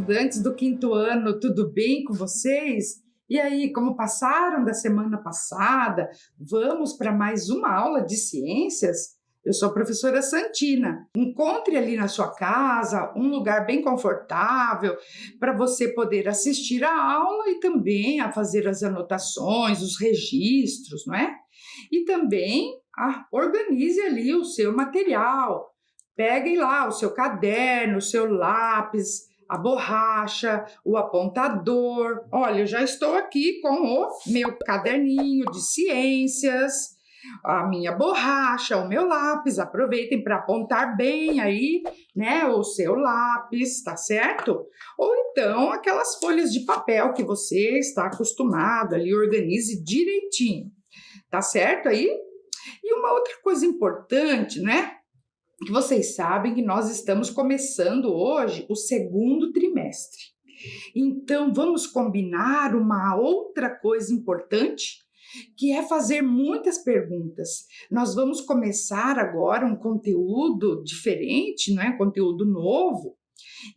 estudantes do quinto ano, tudo bem com vocês? E aí, como passaram da semana passada? Vamos para mais uma aula de ciências? Eu sou a professora Santina. Encontre ali na sua casa um lugar bem confortável para você poder assistir a aula e também a fazer as anotações, os registros, não é? E também organize ali o seu material. Peguem lá o seu caderno, o seu lápis, a borracha, o apontador. Olha, eu já estou aqui com o meu caderninho de ciências, a minha borracha, o meu lápis. Aproveitem para apontar bem aí, né, o seu lápis, tá certo? Ou então aquelas folhas de papel que você está acostumado ali, organize direitinho, tá certo aí? E uma outra coisa importante, né? Que vocês sabem que nós estamos começando hoje o segundo trimestre. Então, vamos combinar uma outra coisa importante, que é fazer muitas perguntas. Nós vamos começar agora um conteúdo diferente, não é? Conteúdo novo.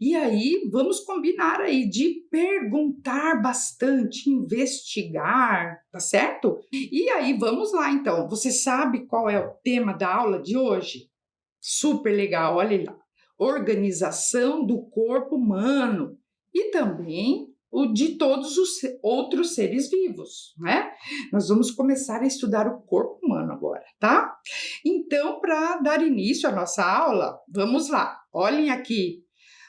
E aí, vamos combinar aí de perguntar bastante, investigar, tá certo? E aí, vamos lá então. Você sabe qual é o tema da aula de hoje? Super legal, olha lá. Organização do corpo humano e também o de todos os outros seres vivos, né? Nós vamos começar a estudar o corpo humano agora, tá? Então, para dar início à nossa aula, vamos lá. Olhem aqui.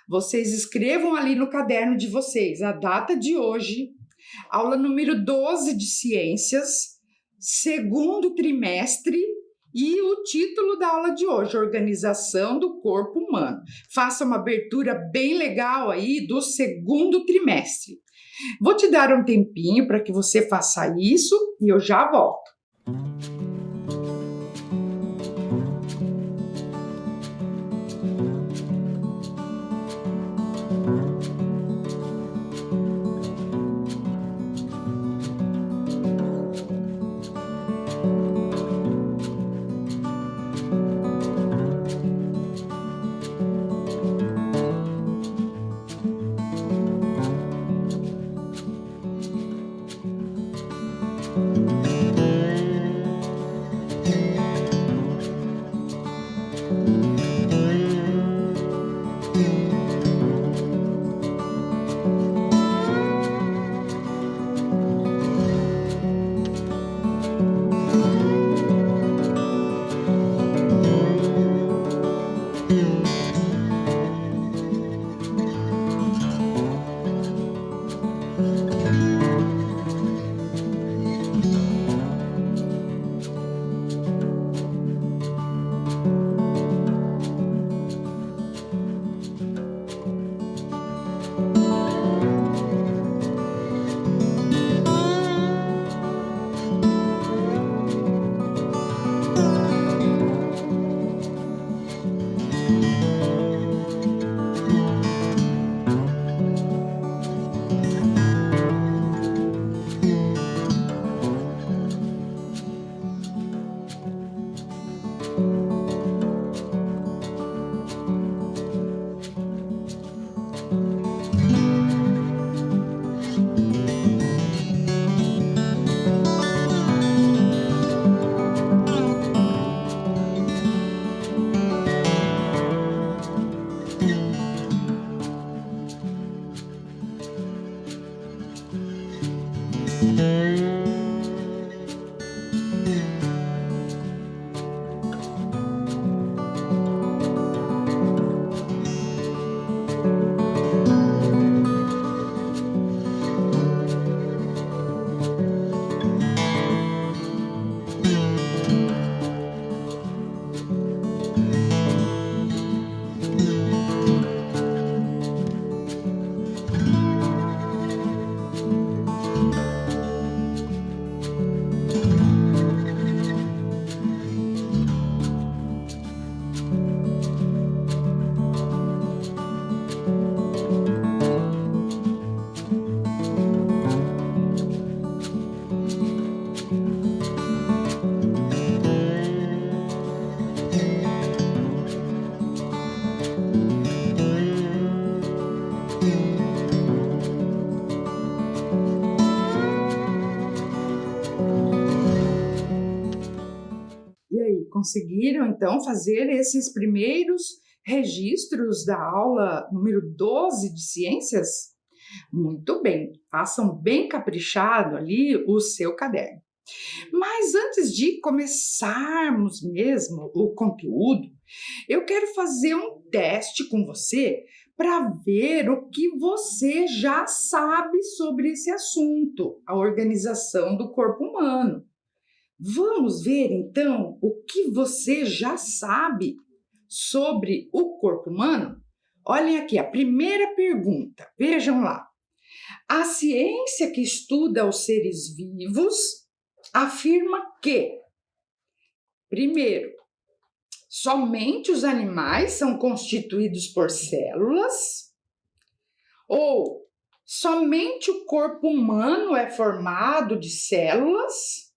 Vocês escrevam ali no caderno de vocês a data de hoje, aula número 12 de ciências, segundo trimestre. E o título da aula de hoje, Organização do Corpo Humano. Faça uma abertura bem legal aí do segundo trimestre. Vou te dar um tempinho para que você faça isso e eu já volto. conseguiram então fazer esses primeiros registros da aula número 12 de ciências? Muito bem, façam bem caprichado ali o seu caderno. Mas antes de começarmos mesmo o conteúdo, eu quero fazer um teste com você para ver o que você já sabe sobre esse assunto, a organização do corpo humano. Vamos ver então o que você já sabe sobre o corpo humano? Olhem aqui a primeira pergunta, vejam lá. A ciência que estuda os seres vivos afirma que, primeiro, somente os animais são constituídos por células? Ou somente o corpo humano é formado de células?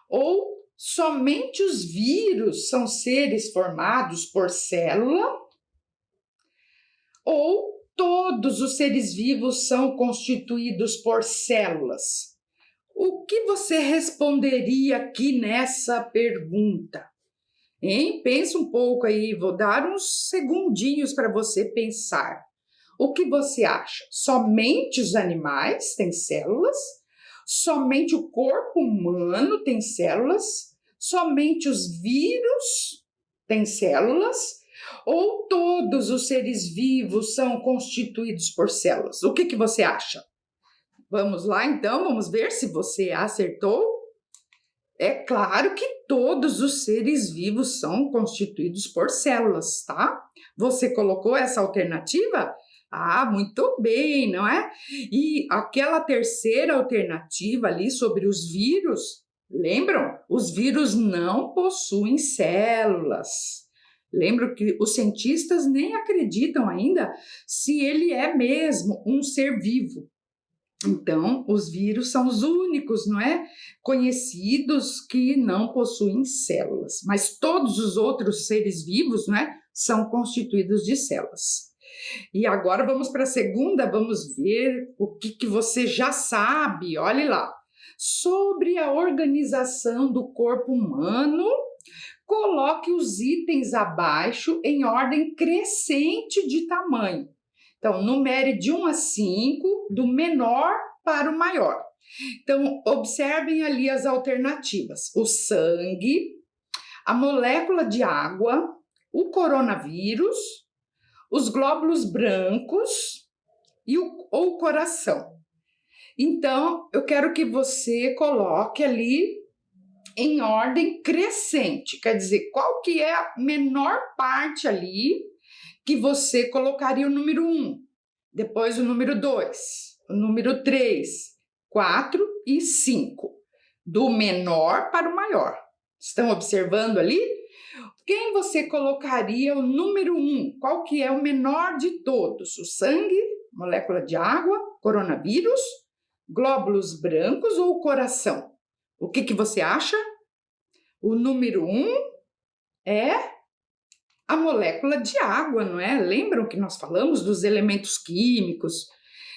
Ou somente os vírus são seres formados por célula? Ou todos os seres vivos são constituídos por células? O que você responderia aqui nessa pergunta? Hein? Pensa um pouco aí, vou dar uns segundinhos para você pensar. O que você acha? Somente os animais têm células? Somente o corpo humano tem células? Somente os vírus têm células? Ou todos os seres vivos são constituídos por células? O que você acha? Vamos lá então, vamos ver se você acertou. É claro que todos os seres vivos são constituídos por células, tá? Você colocou essa alternativa? Ah, muito bem, não é? E aquela terceira alternativa ali sobre os vírus, lembram? Os vírus não possuem células. Lembro que os cientistas nem acreditam ainda se ele é mesmo um ser vivo. Então, os vírus são os únicos, não é? Conhecidos que não possuem células, mas todos os outros seres vivos, não é? São constituídos de células. E agora vamos para a segunda, vamos ver o que você já sabe, olhe lá. Sobre a organização do corpo humano, coloque os itens abaixo em ordem crescente de tamanho. Então, numere de 1 a 5, do menor para o maior. Então, observem ali as alternativas. O sangue, a molécula de água, o coronavírus, os glóbulos brancos ou o coração. Então, eu quero que você coloque ali em ordem crescente. Quer dizer, qual que é a menor parte ali que você colocaria o número 1, depois o número 2, o número 3, 4 e 5, do menor para o maior. Estão observando ali? Quem você colocaria o número 1? Qual que é o menor de todos? O sangue, molécula de água, coronavírus, glóbulos brancos ou o coração? O que você acha? O número 1 é a molécula de água, não é? Lembram que nós falamos dos elementos químicos,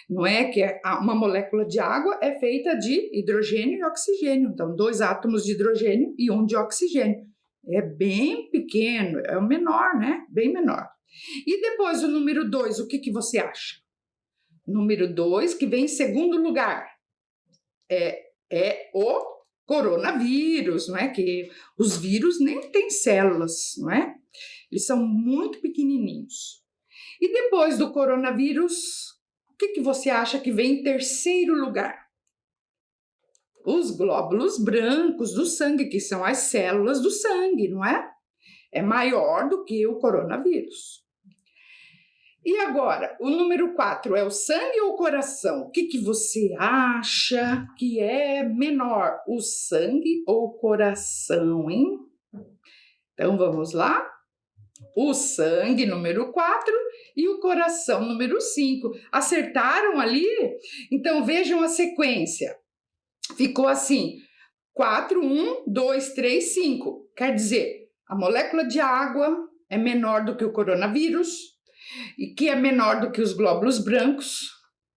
não é? Que uma molécula de água é feita de hidrogênio e oxigênio. Então, 2 átomos de hidrogênio e 1 de oxigênio. É bem pequeno, é o menor, né? Bem menor. E depois o número 2, o que você acha? Número 2, que vem em segundo lugar, é o coronavírus, não é? Que os vírus nem têm células, não é? Eles são muito pequenininhos. E depois do coronavírus, o que você acha que vem em terceiro lugar? Os glóbulos brancos do sangue, que são as células do sangue, não é? É maior do que o coronavírus. E agora, o número 4 é o sangue ou o coração? O que você acha que é menor, o sangue ou o coração, hein? Então, vamos lá? O sangue, número 4, e o coração, número 5. Acertaram ali? Então, vejam a sequência. Ficou assim, 4, 1, 2, 3, 5. Quer dizer, a molécula de água é menor do que o coronavírus, e que é menor do que os glóbulos brancos,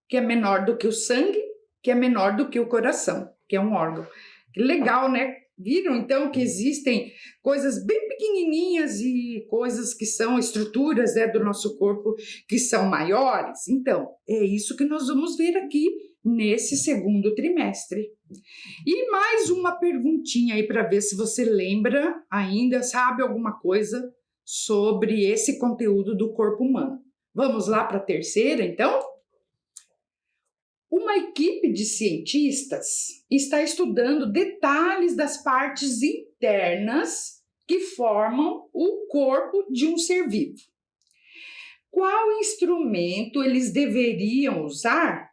que é menor do que o sangue, que é menor do que o coração, que é um órgão. Que legal, né? Viram então que existem coisas bem pequenininhas e coisas que são estruturas, né, do nosso corpo que são maiores? Então, é isso que nós vamos ver aqui nesse segundo trimestre. E mais uma perguntinha aí para ver se você lembra ainda, sabe alguma coisa sobre esse conteúdo do corpo humano. Vamos lá para a terceira, então? Uma equipe de cientistas está estudando detalhes das partes internas que formam o corpo de um ser vivo. Qual instrumento eles deveriam usar?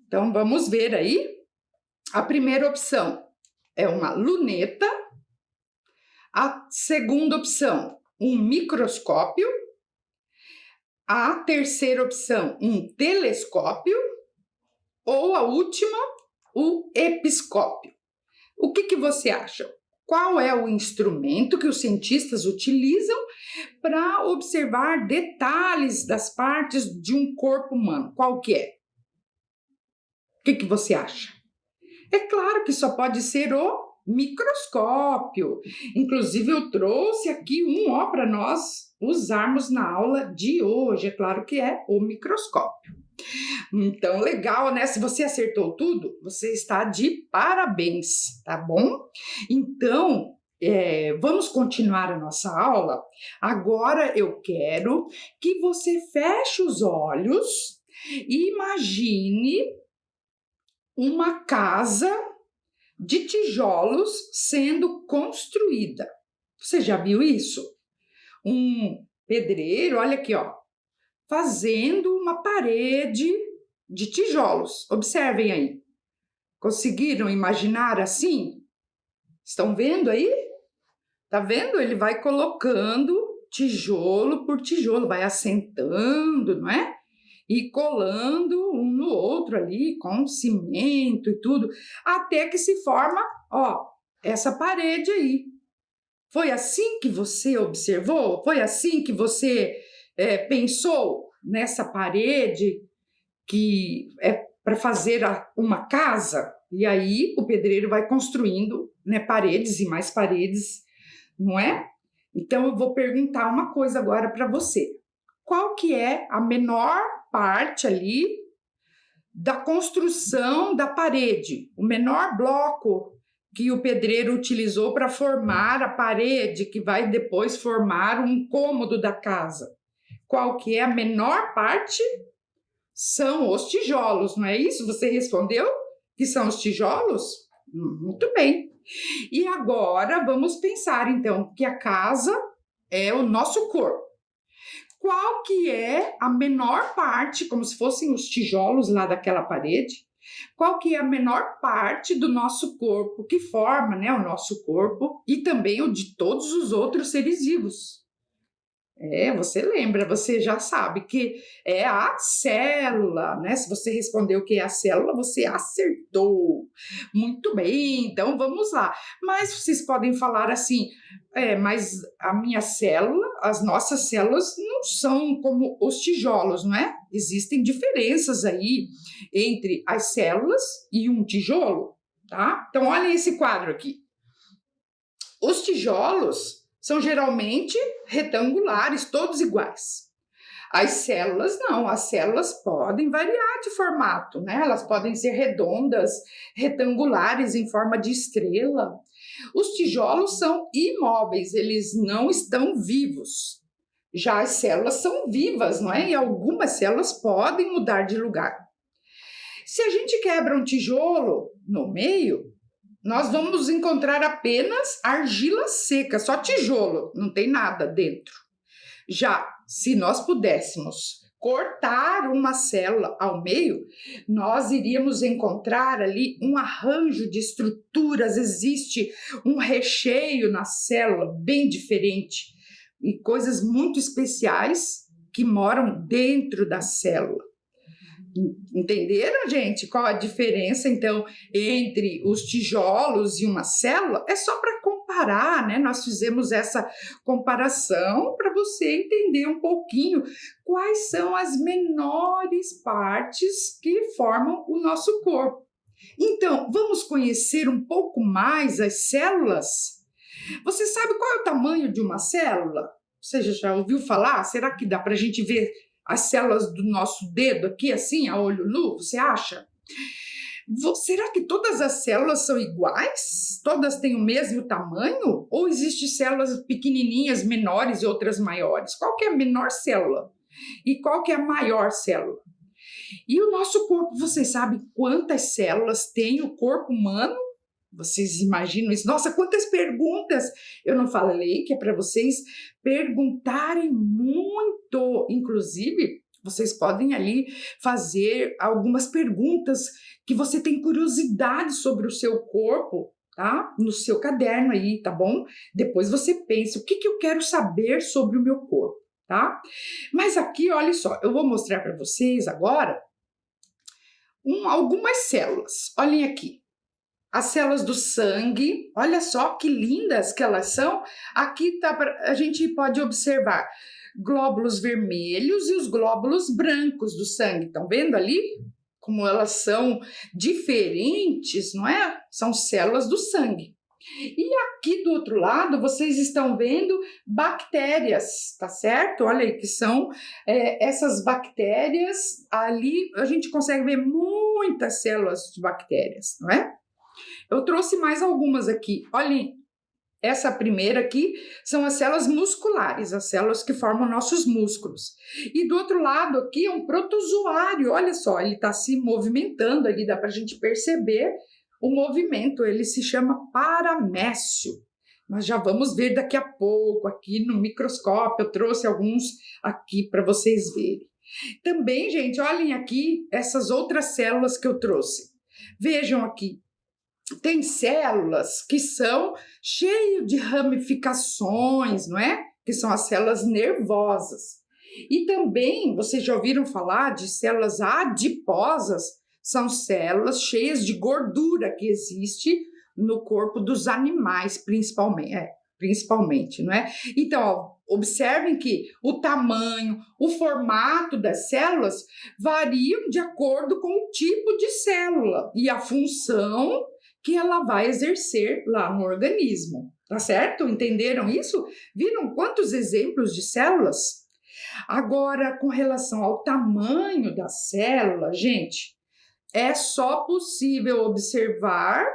Então vamos ver aí. A primeira opção é uma luneta. A segunda opção, um microscópio. A terceira opção, um telescópio. Ou a última, o episcópio. O que você acha? Qual é o instrumento que os cientistas utilizam para observar detalhes das partes de um corpo humano? Qual que é? O que você acha? É claro que só pode ser o microscópio. Inclusive, eu trouxe aqui um para nós usarmos na aula de hoje. É claro que é o microscópio. Então, legal, né? Se você acertou tudo, você está de parabéns, tá bom? Então, vamos continuar a nossa aula. Agora eu quero que você feche os olhos e imagine uma casa de tijolos sendo construída. Você já viu isso? Um pedreiro, olha aqui, ó, fazendo uma parede de tijolos. Observem aí. Conseguiram imaginar assim? Estão vendo aí? Tá vendo? Ele vai colocando tijolo por tijolo, vai assentando, não é? E colando um no outro ali com cimento e tudo, até que se forma, ó, essa parede aí. Foi assim que você observou? Foi assim que você pensou nessa parede que é para fazer uma casa? E aí o pedreiro vai construindo, né, paredes e mais paredes, não é? Então eu vou perguntar uma coisa agora para você. Qual que é a menor parte ali da construção da parede? O menor bloco que o pedreiro utilizou para formar a parede, que vai depois formar um cômodo da casa. Qual que é a menor parte? São os tijolos, não é isso? Você respondeu que são os tijolos? Muito bem. E agora vamos pensar então que a casa é o nosso corpo. Qual que é a menor parte, como se fossem os tijolos lá daquela parede? Qual que é a menor parte do nosso corpo que forma, né, o nosso corpo e também o de todos os outros seres vivos? Você lembra, você já sabe que é a célula, né? Se você respondeu que é a célula, você acertou. Muito bem, então vamos lá. Mas vocês podem falar assim, mas a minha célula, as nossas células não são como os tijolos, não é? Existem diferenças aí entre as células e um tijolo, tá? Então, olha esse quadro aqui. Os tijolos são geralmente retangulares, todos iguais. As células não, as células podem variar de formato, né? Elas podem ser redondas, retangulares em forma de estrela. Os tijolos são imóveis, eles não estão vivos. Já as células são vivas, não é? E algumas células podem mudar de lugar. Se a gente quebra um tijolo no meio, nós vamos encontrar apenas argila seca, só tijolo, não tem nada dentro. Já se nós pudéssemos cortar uma célula ao meio, nós iríamos encontrar ali um arranjo de estruturas, existe um recheio na célula bem diferente e coisas muito especiais que moram dentro da célula. Entenderam, gente? Qual a diferença, então, entre os tijolos e uma célula? É só para comparar, né? Nós fizemos essa comparação para você entender um pouquinho quais são as menores partes que formam o nosso corpo. Então, vamos conhecer um pouco mais as células? Você sabe qual é o tamanho de uma célula? Você já ouviu falar? Será que dá para a gente ver as células do nosso dedo aqui, assim, a olho nu? Você acha? Será que todas as células são iguais? Todas têm o mesmo tamanho? Ou existem células pequenininhas, menores e outras maiores? Qual que é a menor célula? E qual que é a maior célula? E o nosso corpo, vocês sabem quantas células tem o corpo humano? Vocês imaginam isso? Nossa, quantas perguntas! Eu não falei que é para vocês perguntarem muito. Inclusive, vocês podem ali fazer algumas perguntas que você tem curiosidade sobre o seu corpo, tá? No seu caderno aí, tá bom? Depois você pensa, o que eu quero saber sobre o meu corpo, tá? Mas aqui, olha só, eu vou mostrar para vocês agora algumas células. Olhem aqui. As células do sangue, olha só que lindas que elas são. Aqui a gente pode observar glóbulos vermelhos e os glóbulos brancos do sangue. Estão vendo ali como elas são diferentes, não é? São células do sangue. E aqui do outro lado, vocês estão vendo bactérias, tá certo? Olha aí que são essas bactérias. Ali a gente consegue ver muitas células de bactérias, não é? Eu trouxe mais algumas aqui. Olhem, essa primeira aqui são as células musculares, as células que formam nossos músculos. E do outro lado aqui é um protozoário, olha só, ele está se movimentando ali, dá para a gente perceber o movimento, ele se chama paramécio. Nós já vamos ver daqui a pouco aqui no microscópio, eu trouxe alguns aqui para vocês verem. Também, gente, olhem aqui essas outras células que eu trouxe. Vejam aqui. Tem células que são cheias de ramificações, não é? Que são as células nervosas. E também, vocês já ouviram falar de células adiposas? São células cheias de gordura que existe no corpo dos animais, principalmente, não é? Então, ó, observem que o tamanho, o formato das células variam de acordo com o tipo de célula e a função que ela vai exercer lá no organismo, tá certo? Entenderam isso? Viram quantos exemplos de células? Agora, com relação ao tamanho da célula, gente, é só possível observar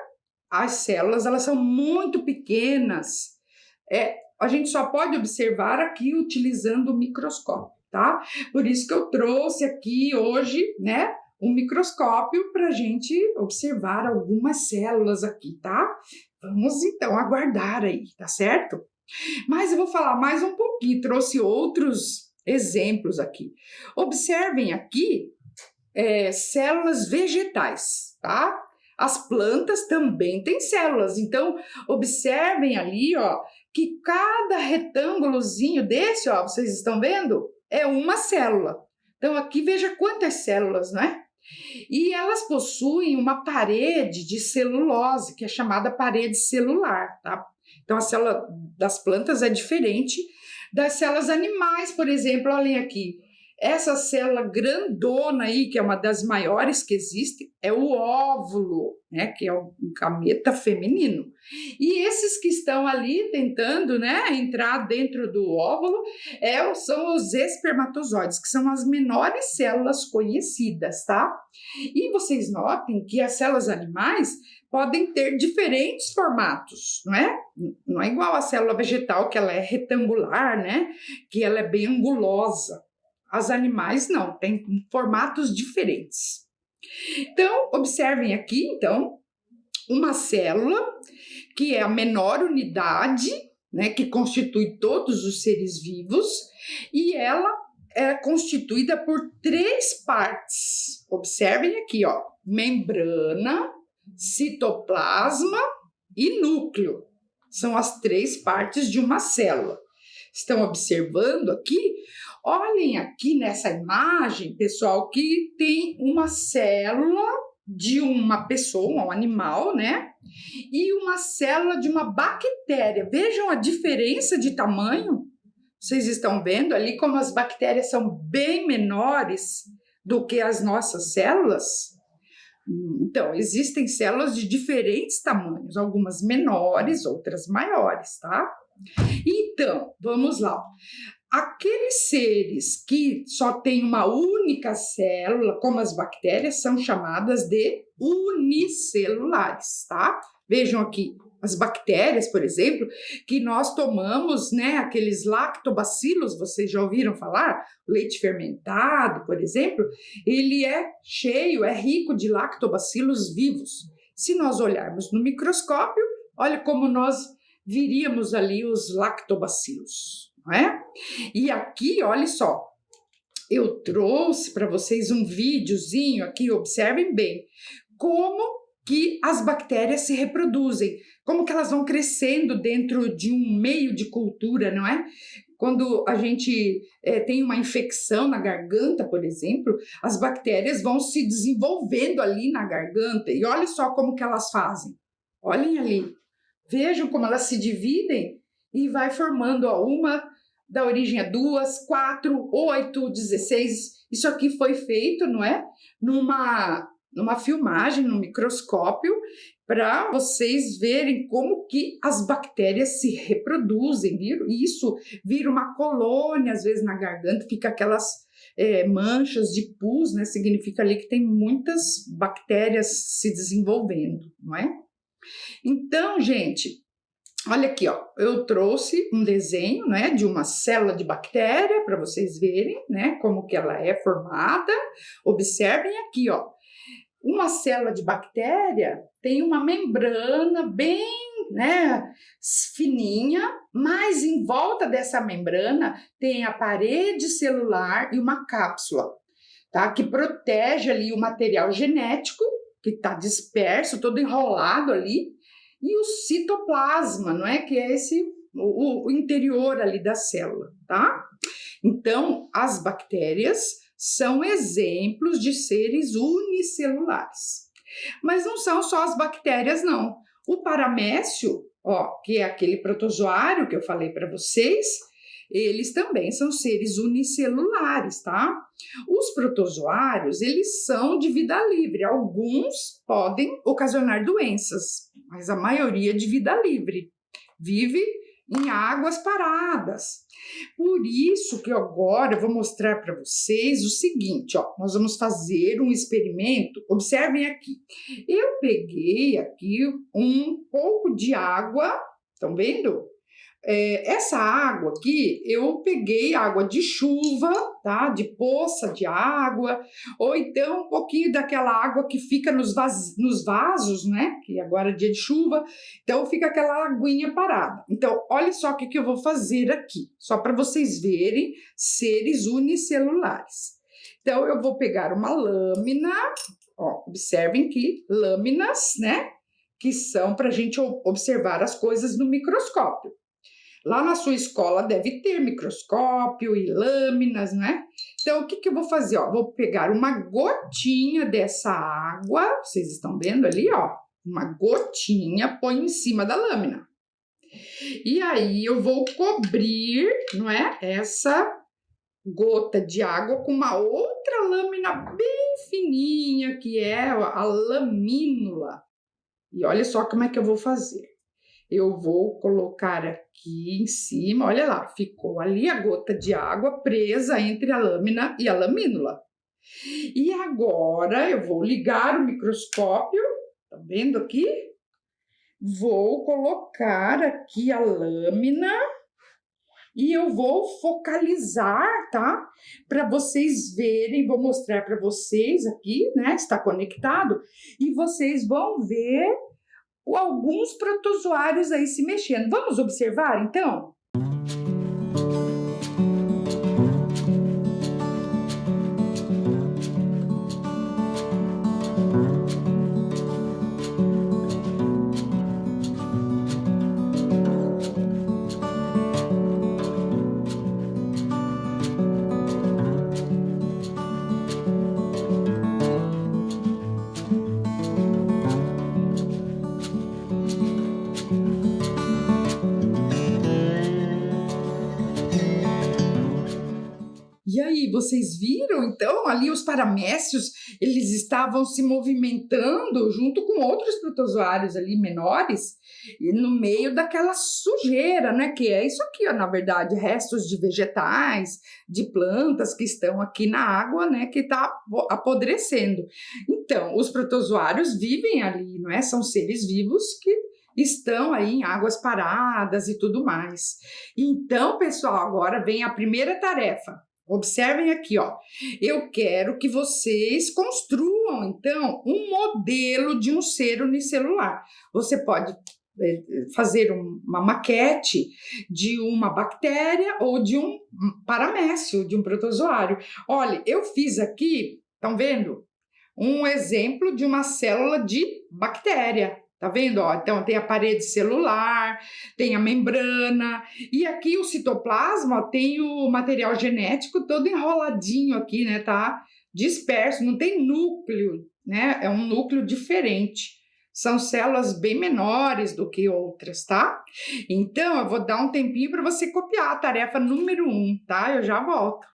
as células, elas são muito pequenas. A gente só pode observar aqui utilizando o microscópio, tá? Por isso que eu trouxe aqui hoje, né? Um microscópio para a gente observar algumas células aqui, tá? Vamos então aguardar aí, tá certo? Mas eu vou falar mais um pouquinho, trouxe outros exemplos aqui. Observem aqui células vegetais, tá? As plantas também têm células, então observem ali, ó, que cada retângulozinho desse, ó, vocês estão vendo? É uma célula. Então aqui veja quantas células, né? E elas possuem uma parede de celulose, que é chamada parede celular, tá? Então, a célula das plantas é diferente das células animais, por exemplo, olhem aqui. Essa célula grandona aí, que é uma das maiores que existe, é o óvulo, né? Que é o gameta feminino. E esses que estão ali tentando, né, entrar dentro do óvulo são os espermatozoides, que são as menores células conhecidas, tá? E vocês notem que as células animais podem ter diferentes formatos, não é? Não é igual a célula vegetal, que ela é retangular, né? Que ela é bem angulosa. As animais não, têm formatos diferentes. Então, observem aqui, então, uma célula que é a menor unidade, né, que constitui todos os seres vivos, e ela é constituída por 3 partes. Observem aqui, ó, membrana, citoplasma e núcleo. São as 3 partes de uma célula. Estão observando aqui? Olhem aqui nessa imagem, pessoal, que tem uma célula de uma pessoa, um animal, né? E uma célula de uma bactéria. Vejam a diferença de tamanho. Vocês estão vendo ali como as bactérias são bem menores do que as nossas células? Então, existem células de diferentes tamanhos, algumas menores, outras maiores, tá? Então, vamos lá. Aqueles seres que só têm uma única célula, como as bactérias, são chamadas de unicelulares, tá? Vejam aqui, as bactérias, por exemplo, que nós tomamos, né, aqueles lactobacilos, vocês já ouviram falar? Leite fermentado, por exemplo, ele é cheio, é rico de lactobacilos vivos. Se nós olharmos no microscópio, olha como nós viríamos ali os lactobacilos, não é? E aqui, olha só, eu trouxe para vocês um videozinho aqui, observem bem, como que as bactérias se reproduzem, como que elas vão crescendo dentro de um meio de cultura, não é? Quando a gente tem uma infecção na garganta, por exemplo, as bactérias vão se desenvolvendo ali na garganta, e olha só como que elas fazem, olhem ali, vejam como elas se dividem e vai formando uma da origem a 2, 4, 8, 16. Isso aqui foi feito, não é? Numa filmagem, no microscópio, para vocês verem como que as bactérias se reproduzem, viram? E isso vira uma colônia, às vezes, na garganta, fica aquelas manchas de pus, né? Significa ali que tem muitas bactérias se desenvolvendo, não é? Então, gente, olha aqui, ó, eu trouxe um desenho, né, de uma célula de bactéria para vocês verem, né, como que ela é formada. Observem aqui, ó, uma célula de bactéria tem uma membrana bem, né, fininha, mas em volta dessa membrana tem a parede celular e uma cápsula, tá, que protege ali o material genético que está disperso, todo enrolado ali, e o citoplasma, não é? Que é o interior ali da célula, tá? Então, as bactérias são exemplos de seres unicelulares. Mas não são só as bactérias, não. O paramécio, ó, que é aquele protozoário que eu falei para vocês, eles também são seres unicelulares, tá? Os protozoários, eles são de vida livre. Alguns podem ocasionar doenças, mas a maioria de vida livre. Vive em águas paradas. Por isso que agora eu vou mostrar para vocês o seguinte, ó, nós vamos fazer um experimento. Observem aqui. Eu peguei aqui um pouco de água, estão vendo? Essa água aqui, eu peguei água de chuva, tá? De poça de água, ou então um pouquinho daquela água que fica nos vasos, né? Que agora é dia de chuva, então fica aquela aguinha parada. Então, olha só o que eu vou fazer aqui, só para vocês verem seres unicelulares. Então, eu vou pegar uma lâmina, ó, observem que lâminas, né? Que são para a gente observar as coisas no microscópio. Lá na sua escola deve ter microscópio e lâminas, né? Então, o que eu vou fazer? Ó, vou pegar uma gotinha dessa água, vocês estão vendo ali, ó, uma gotinha, põe em cima da lâmina. E aí, eu vou cobrir, não é? Essa gota de água com uma outra lâmina bem fininha, que é a lamínula. E olha só como é que eu vou fazer. Eu vou colocar aqui em cima, olha lá, ficou ali a gota de água presa entre a lâmina e a lamínula. E agora eu vou ligar o microscópio, tá vendo aqui? Vou colocar aqui a lâmina e eu vou focalizar, tá? Para vocês verem, vou mostrar para vocês aqui, né? Está conectado e vocês vão ver alguns protozoários aí se mexendo. Vamos observar, então? aí, vocês viram então ali os paramécios, eles estavam se movimentando junto com outros protozoários ali menores e no meio daquela sujeira, né? Que é isso aqui, ó, na verdade, restos de vegetais, de plantas que estão aqui na água, né? Que está apodrecendo. Então, os protozoários vivem ali, não é? São seres vivos que estão aí em águas paradas e tudo mais. Então, pessoal, agora vem a primeira tarefa. Observem aqui, ó. Eu quero que vocês construam, então, um modelo de um ser unicelular. Você pode fazer uma maquete de uma bactéria ou de um paramécio, de um protozoário. Olha, eu fiz aqui, estão vendo? Um exemplo de uma célula de bactéria. Tá vendo? Ó, então tem a parede celular, tem a membrana, e aqui o citoplasma, ó, tem o material genético todo enroladinho aqui, né? Tá disperso, não tem núcleo, né? É um núcleo diferente. São células bem menores do que outras, tá? Então, eu vou dar um tempinho para você copiar a tarefa número 1, tá? Eu já volto.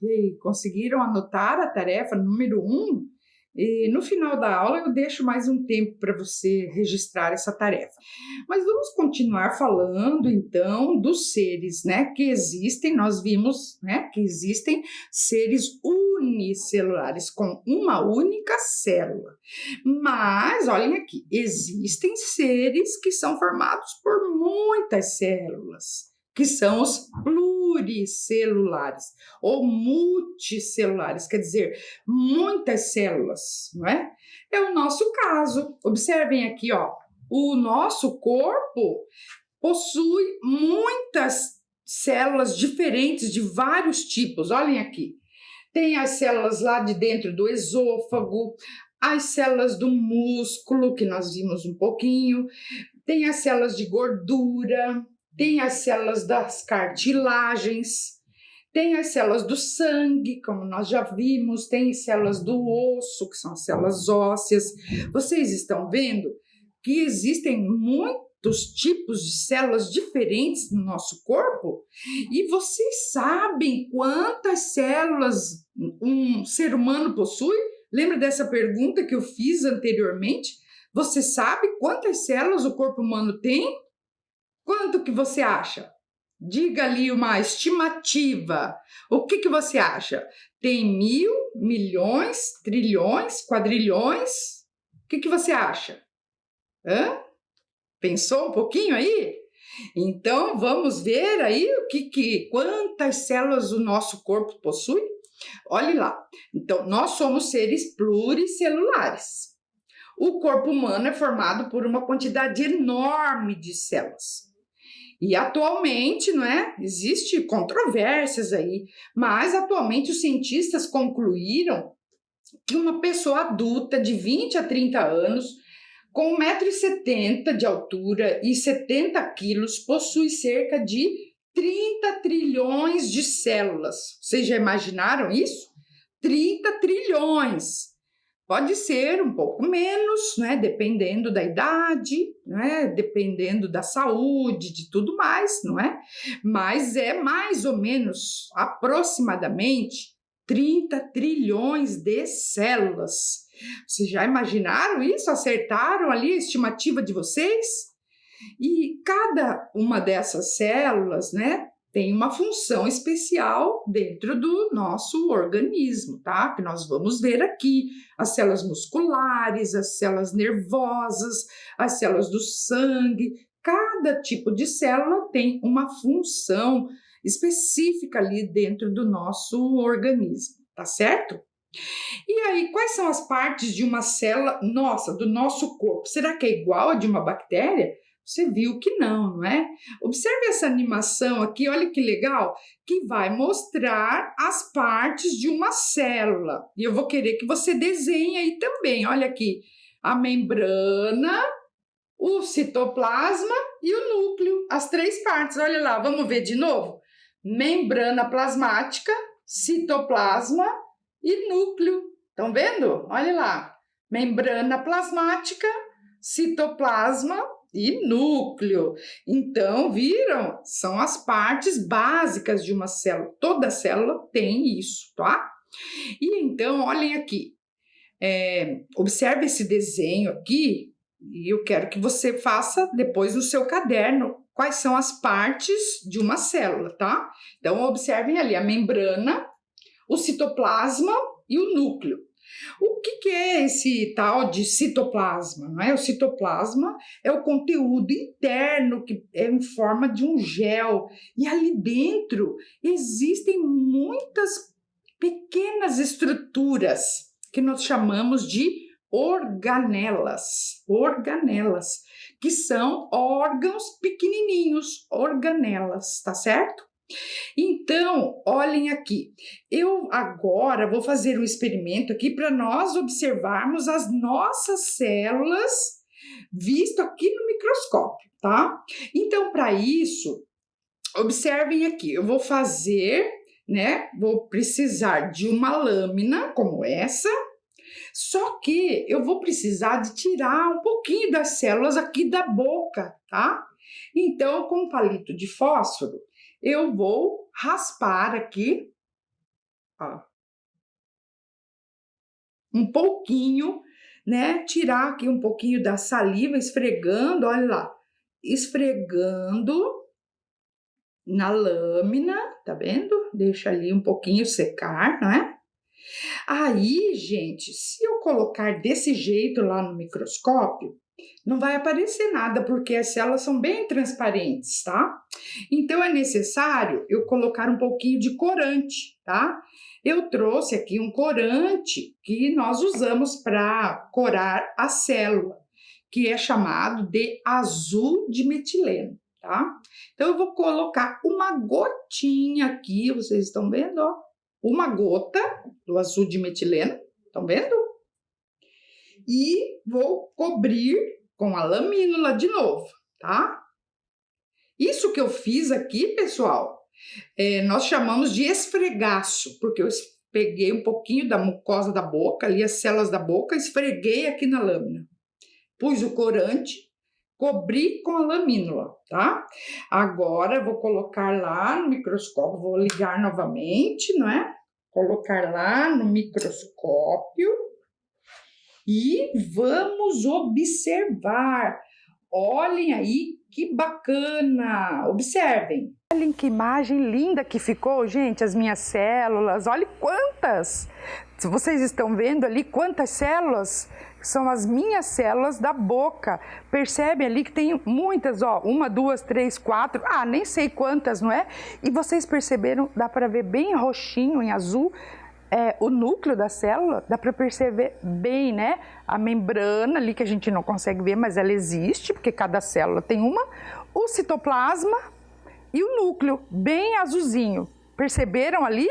E aí, conseguiram anotar a tarefa número 1? E no final da aula eu deixo mais um tempo para você registrar essa tarefa. Mas vamos continuar falando então dos seres, né, que existem. Nós vimos, né, que existem seres unicelulares com uma única célula. Mas olhem aqui, existem seres que são formados por muitas células, que são os pluricelulares ou multicelulares, quer dizer, muitas células, não é? É o nosso caso. Observem aqui, ó, o nosso corpo possui muitas células diferentes de vários tipos. Olhem aqui. Tem as células lá de dentro do esôfago, as células do músculo, que nós vimos um pouquinho, tem as células de gordura, tem as células das cartilagens, tem as células do sangue, como nós já vimos, tem células do osso, que são as células ósseas. Vocês estão vendo que existem muitos tipos de células diferentes no nosso corpo? E vocês sabem quantas células um ser humano possui? Lembra dessa pergunta que eu fiz anteriormente? Você sabe quantas células o corpo humano tem? Quanto que você acha? Diga ali uma estimativa. O que você acha? Tem 1.000, milhões, trilhões, quadrilhões? O que você acha? Hã? Pensou um pouquinho aí? Então, vamos ver aí quantas células o nosso corpo possui? Olhe lá. Então, nós somos seres pluricelulares. O corpo humano é formado por uma quantidade enorme de células. E atualmente, não é? Existem controvérsias aí, mas atualmente os cientistas concluíram que uma pessoa adulta de 20 a 30 anos, com 1,70 m de altura e 70 quilos, possui cerca de 30 trilhões de células. Vocês já imaginaram isso? 30 trilhões. Pode ser um pouco menos, né? Dependendo da idade, né? Dependendo da saúde, de tudo mais, não é? Mas é mais ou menos, aproximadamente, 30 trilhões de células. Vocês já imaginaram isso? Acertaram ali a estimativa de vocês? E cada uma dessas células, né, tem uma função especial dentro do nosso organismo, tá? Que nós vamos ver aqui. As células musculares, as células nervosas, as células do sangue. Cada tipo de célula tem uma função específica ali dentro do nosso organismo, tá certo? E aí, quais são as partes de uma célula nossa, do nosso corpo? Será que é igual a de uma bactéria? Você viu que não, não é? Observe essa animação aqui, olha que legal, que vai mostrar as partes de uma célula. E eu vou querer que você desenhe aí também, olha aqui, a membrana, o citoplasma e o núcleo, as três partes, olha lá, vamos ver de novo? Membrana plasmática, citoplasma e núcleo. Estão vendo? Olha lá. Membrana plasmática, citoplasma e núcleo. Então, viram? São as partes básicas de uma célula. Toda célula tem isso, tá? E então, olhem aqui. Observe esse desenho aqui e eu quero que você faça depois no seu caderno quais são as partes de uma célula, tá? Então, observem ali a membrana, o citoplasma e o núcleo. O que é esse tal de citoplasma? Não é? O citoplasma é o conteúdo interno que é em forma de um gel. E ali dentro existem muitas pequenas estruturas que nós chamamos de organelas. Organelas, que são órgãos pequenininhos, organelas, tá certo? Então, olhem aqui, eu agora vou fazer um experimento aqui para nós observarmos as nossas células visto aqui no microscópio, tá? Então, para isso, observem aqui, eu vou fazer, né? Vou precisar de uma lâmina como essa, só que eu vou precisar de tirar um pouquinho das células aqui da boca, tá? Então, com um palito de fósforo, eu vou raspar aqui, ó, um pouquinho, né? Tirar aqui um pouquinho da saliva, esfregando, olha lá, esfregando na lâmina, tá vendo? Deixa ali um pouquinho secar, não é? Aí, gente, se eu colocar desse jeito lá no microscópio, não vai aparecer nada, porque as células são bem transparentes, tá? Então, é necessário eu colocar um pouquinho de corante, tá? Eu trouxe aqui um corante que nós usamos para corar a célula, que é chamado de azul de metileno, tá? Então, eu vou colocar uma gotinha aqui, vocês estão vendo, ó? Uma gota do azul de metileno, estão vendo? E vou cobrir com a lamínula de novo, tá? Isso que eu fiz aqui, pessoal, nós chamamos de esfregaço, porque eu peguei um pouquinho da mucosa da boca, ali as células da boca, esfreguei aqui na lâmina. Pus o corante, cobri com a lamínula, tá? Agora eu vou colocar lá no microscópio, vou ligar novamente, não é? Colocar lá no microscópio e vamos observar. Olhem aí que bacana! Observem. Olhem que imagem linda que ficou, gente, as minhas células. Olhem quantas! Vocês estão vendo ali quantas células são as minhas células da boca. Percebe ali que tem muitas, ó, 1, 2, 3, 4, nem sei quantas, não é? E vocês perceberam, dá para ver bem roxinho, em azul, o núcleo da célula, dá para perceber bem, né? A membrana ali que a gente não consegue ver, mas ela existe, porque cada célula tem uma. O citoplasma e o núcleo, bem azulzinho. Perceberam ali?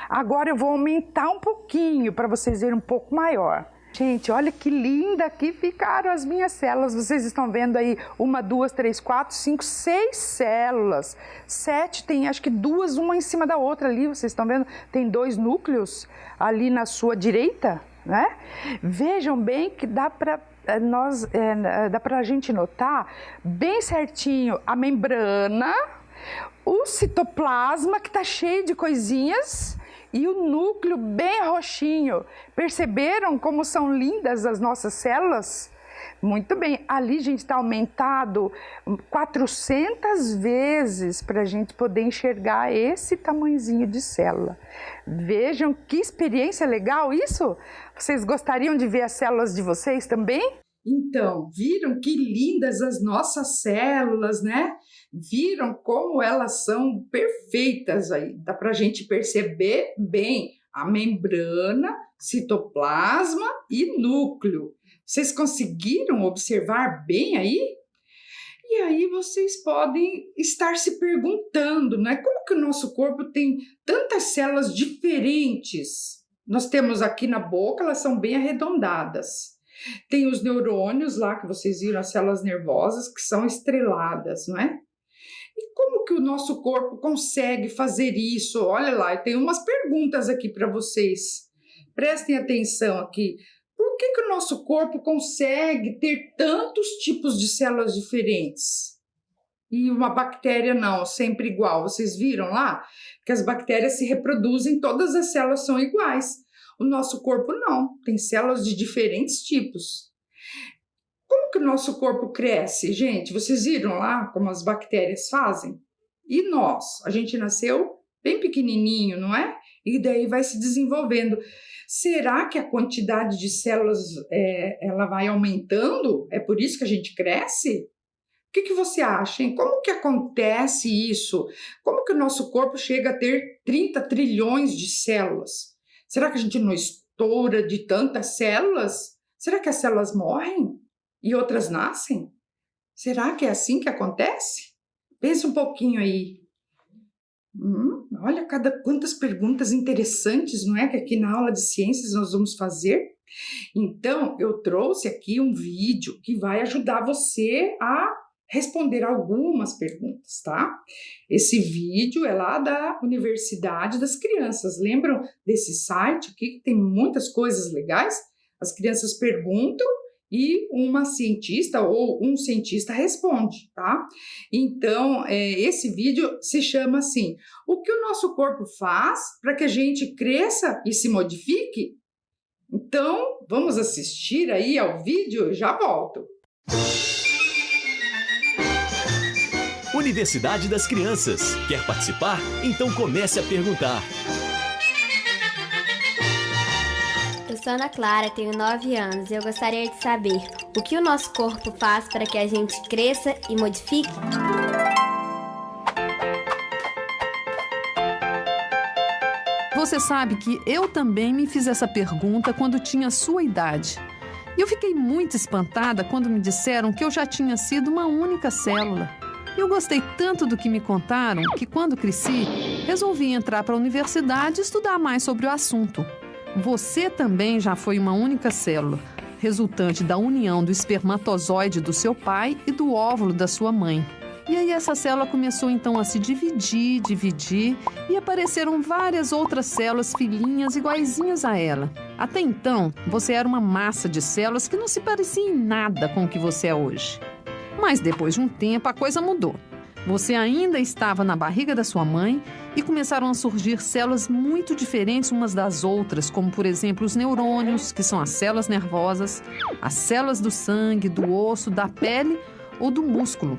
Agora eu vou aumentar um pouquinho para vocês verem um pouco maior. Gente, olha que linda que ficaram as minhas células. Vocês estão vendo aí 1, 2, 3, 4, 5, 6 células. 7 tem acho que 2, uma em cima da outra ali. Vocês estão vendo? Tem 2 núcleos ali na sua direita, né? Vejam bem que dá para a gente notar bem certinho a membrana, o citoplasma que está cheio de coisinhas e o núcleo bem roxinho. Perceberam como são lindas as nossas células? Muito bem, ali, gente, está aumentado 400 vezes para a gente poder enxergar esse tamanhozinho de célula. Vejam que experiência legal isso? Vocês gostariam de ver as células de vocês também? Então, viram que lindas as nossas células, né? Viram como elas são perfeitas aí. Dá para a gente perceber bem a membrana, citoplasma e núcleo. Vocês conseguiram observar bem aí? E aí vocês podem estar se perguntando, né? Como que o nosso corpo tem tantas células diferentes? Nós temos aqui na boca, elas são bem arredondadas. Tem os neurônios lá, que vocês viram, as células nervosas, que são estreladas, não é? E como que o nosso corpo consegue fazer isso? Olha lá, eu tenho umas perguntas aqui para vocês. Prestem atenção aqui. Por que o nosso corpo consegue ter tantos tipos de células diferentes? E uma bactéria não, sempre igual. Vocês viram lá que as bactérias se reproduzem, todas as células são iguais. O nosso corpo não, tem células de diferentes tipos. Como que o nosso corpo cresce, gente? Vocês viram lá como as bactérias fazem? E nós? A gente nasceu bem pequenininho, não é? E daí vai se desenvolvendo. Será que a quantidade de células ela vai aumentando? É por isso que a gente cresce? O que você acha, hein? Como que acontece isso? Como que o nosso corpo chega a ter 30 trilhões de células? Será que a gente não estoura de tantas células? Será que as células morrem e outras nascem? Será que é assim que acontece? Pensa um pouquinho aí. Olha quantas perguntas interessantes, não é? Que aqui na aula de ciências nós vamos fazer. Então, eu trouxe aqui um vídeo que vai ajudar você a responder algumas perguntas, tá? Esse vídeo é lá da Universidade das Crianças. Lembram desse site aqui que tem muitas coisas legais? As crianças perguntam e uma cientista ou um cientista responde, tá? Então, esse vídeo se chama assim: o que o nosso corpo faz para que a gente cresça e se modifique? Então, vamos assistir aí ao vídeo, já volto. Universidade das Crianças. Quer participar? Então comece a perguntar. Eu sou Ana Clara, tenho 9 anos e eu gostaria de saber o que o nosso corpo faz para que a gente cresça e modifique? Você sabe que eu também me fiz essa pergunta quando tinha sua idade. E eu fiquei muito espantada quando me disseram que eu já tinha sido uma única célula. Eu gostei tanto do que me contaram que, quando cresci, resolvi entrar para a universidade e estudar mais sobre o assunto. Você também já foi uma única célula, resultante da união do espermatozoide do seu pai e do óvulo da sua mãe. E aí essa célula começou então a se dividir e apareceram várias outras células filhinhas iguaizinhas a ela. Até então, você era uma massa de células que não se parecia em nada com o que você é hoje. Mas depois de um tempo, a coisa mudou. Você ainda estava na barriga da sua mãe e começaram a surgir células muito diferentes umas das outras, como, por exemplo, os neurônios, que são as células nervosas, as células do sangue, do osso, da pele ou do músculo.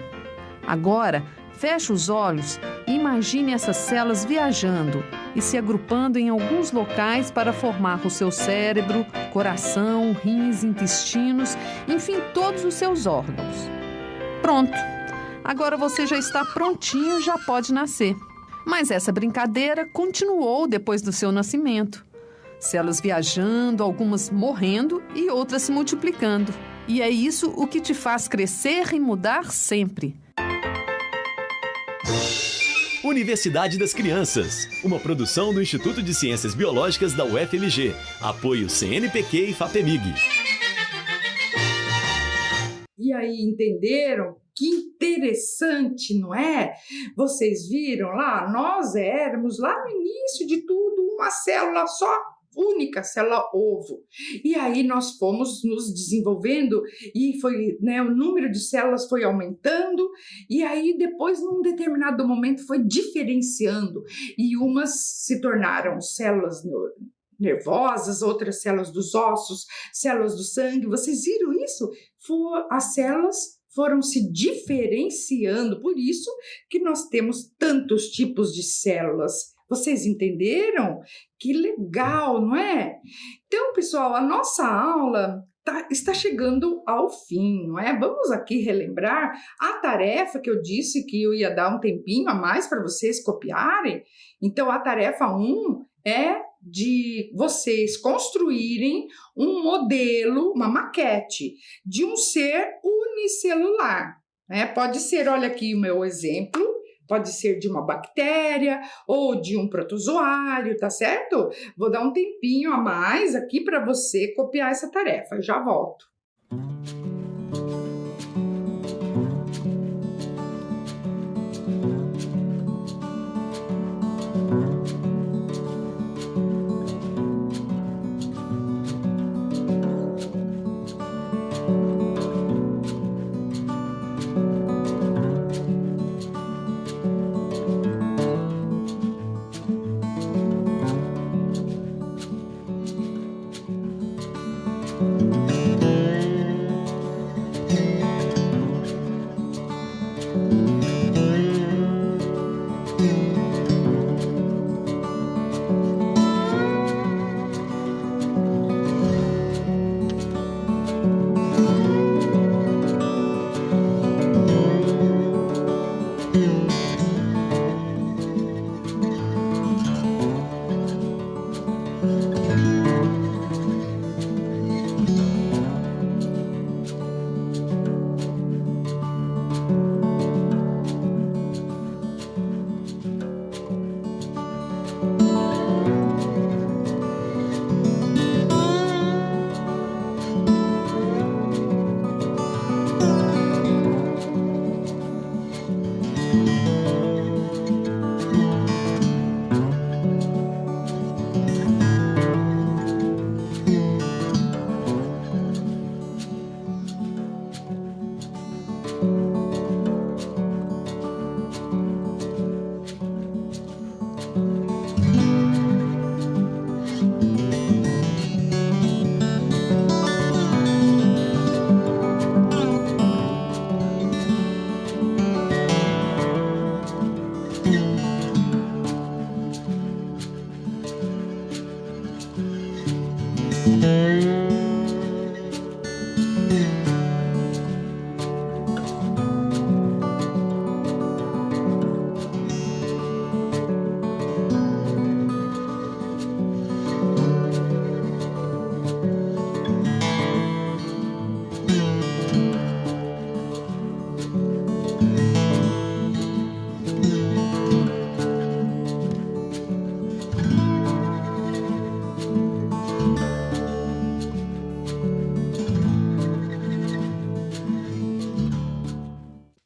Agora, Feche os olhos e imagine essas células viajando e se agrupando em alguns locais para formar o seu cérebro, coração, rins, intestinos, enfim, todos os seus órgãos. Pronto! Agora você já está prontinho e já pode nascer. Mas essa brincadeira continuou depois do seu nascimento. Células viajando, algumas morrendo e outras se multiplicando. E é isso o que te faz crescer e mudar sempre. Universidade das Crianças, uma produção do Instituto de Ciências Biológicas da UFMG. Apoio CNPq e FAPEMIG. E aí, entenderam? Que interessante, não é? Vocês viram lá? Nós éramos, lá no início de tudo, uma célula só, única célula ovo. E aí nós fomos nos desenvolvendo e foi, né, o número de células foi aumentando e aí depois, num determinado momento, foi diferenciando e umas se tornaram células nervosas, outras células dos ossos, células do sangue. Vocês viram isso? As células foram se diferenciando, por isso que nós temos tantos tipos de células. Vocês entenderam? Que legal, não é? Então, pessoal, a nossa aula está chegando ao fim, não é? Vamos aqui relembrar a tarefa que eu disse que eu ia dar um tempinho a mais para vocês copiarem. Então, a tarefa 1 é de vocês construírem um modelo, uma maquete de um ser unicelular, né? Pode ser, olha aqui o meu exemplo, pode ser de uma bactéria ou de um protozoário, tá certo? Vou dar um tempinho a mais aqui para você copiar essa tarefa. Eu já volto.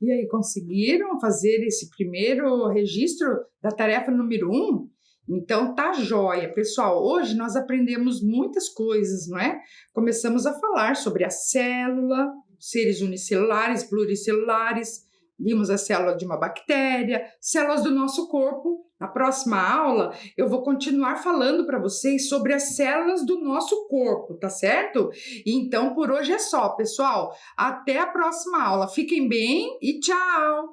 E aí, conseguiram fazer esse primeiro registro da tarefa número 1? Então, tá joia. Pessoal, hoje nós aprendemos muitas coisas, não é? Começamos a falar sobre a célula, seres unicelulares, pluricelulares, vimos a célula de uma bactéria, células do nosso corpo. Na próxima aula, eu vou continuar falando para vocês sobre as células do nosso corpo, tá certo? Então, por hoje é só, pessoal. Até a próxima aula. Fiquem bem e tchau!